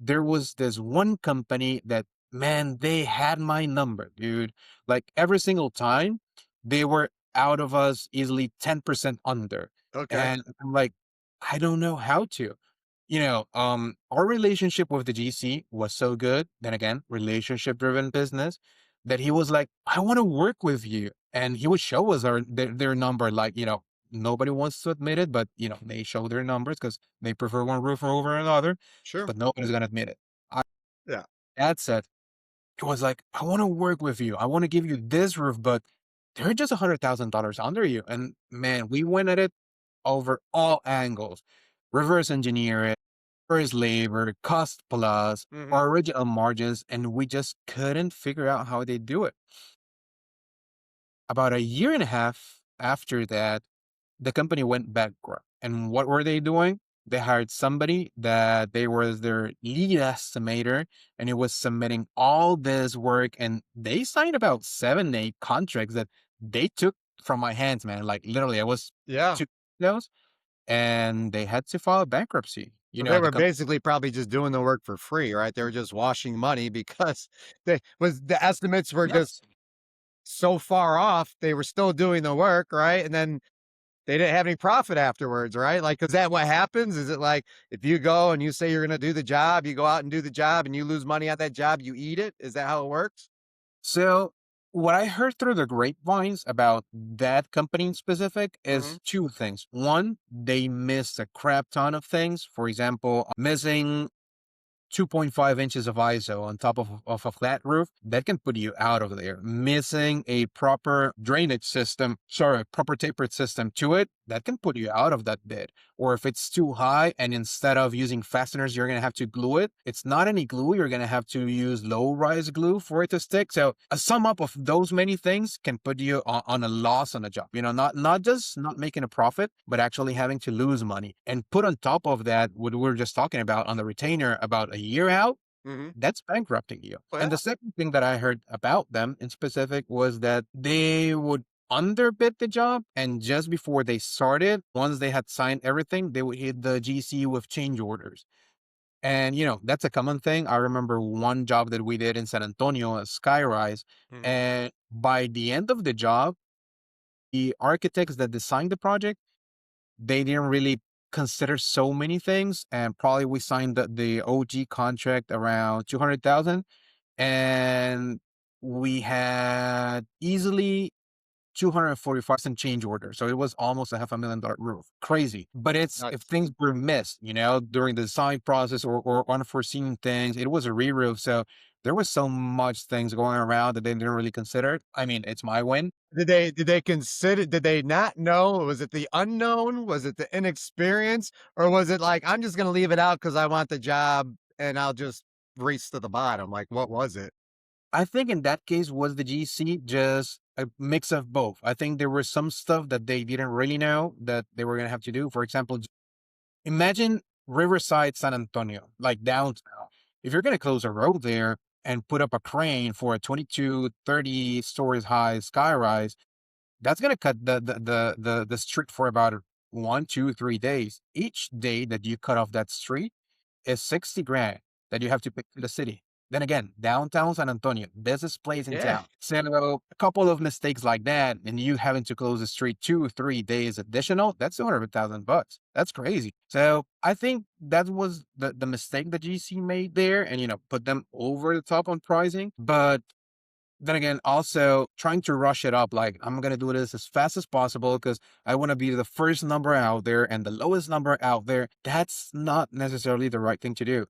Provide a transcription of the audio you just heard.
there was this one company that, man, they had my number, dude. Like every single time they were out of us easily 10% under. Okay. And I'm like, I don't know how to. Our relationship with the GC was so good. Then again, relationship driven business that he was like, I want to work with you. And he would show us their number. Like, nobody wants to admit it, but they show their numbers because they prefer one roofer over another, Sure. but nobody's gonna admit it. I Yeah. Dad said it was like, I want to work with you. I want to give you this roof, but they're just $100,000 under you. And man, we went at it over all angles, reverse engineer it, first labor, cost plus, Hmm. our original margins, and we just couldn't figure out how they do it. About a year and a half after that, the company went bankrupt. And what were they doing? They hired somebody that they was their lead estimator, and he was submitting all this work. And they signed about 7, 8 contracts that they took from my hands, man. Like literally, I was Yeah. two those, and they had to file bankruptcy. So they The were company. basically probably just doing the work for free, right? They were just washing money because the estimates were just Yes. so far off. They were still doing the work, right? And then they didn't have any profit afterwards, right? Like, is that what happens? Is it like if you go and you say you're going to do the job, you go out and do the job and you lose money on that job, you eat it? Is that how it works? So what I heard through the grapevines about that company in specific Hmm. is two things. One, they missed a crap ton of things. For example, missing 2.5 inches of ISO on top of a flat roof, that can put you out of there. Missing a proper drainage system, sorry, proper tapered system to it, that can put you out of that bid. Or if it's too high and instead of using fasteners, you're going to have to glue it. It's not any glue. You're going to have to use low rise glue for it to stick. So a sum up of those many things can put you on a loss on a job, not just not making a profit, but actually having to lose money. And put on top of that, what we we're just talking about on the retainer about a year out, Hmm. that's bankrupting you. Well, And the yeah. second thing that I heard about them in specific was that they would underbid the job. And just before they started, once they had signed everything, they would hit the GC with change orders. And, that's a common thing. I remember one job that we did in San Antonio, a skyrise. Hmm. And by the end of the job, the architects that designed the project, they didn't really consider so many things. And probably we signed the OG contract around 200,000, and we had easily 245 cent change order. So it was almost a $500,000 roof. Crazy. But it's if Nuts. things were missed, during the design process or unforeseen things, it was a re-roof. So there was so much things going around that they didn't really consider. I mean, it's my win. Did they not know? Was it the unknown? Was it the inexperience? Or was it like, I'm just gonna leave it out because I want the job and I'll just race to the bottom? Like, what was it? I think in that case was the GC just a mix of both. I think there was some stuff that they didn't really know that they were gonna have to do. For example, imagine Riverside, San Antonio, like downtown. If you're gonna close a road there and put up a crane for a 22, 30 stories high skyrise, that's gonna cut the street for about 1, 2, 3 days. Each day that you cut off that street is 60 grand that you have to pay to the city. Then again, downtown San Antonio, business place in Yeah. town. So a couple of mistakes like that, and you having to close the street 2 or 3 days additional, that's 200,000 bucks. That's crazy. So I think that was the mistake that GC made there and put them over the top on pricing. But then again, also trying to rush it up, like I'm gonna do this as fast as possible because I want to be the first number out there and the lowest number out there. That's not necessarily the right thing to do.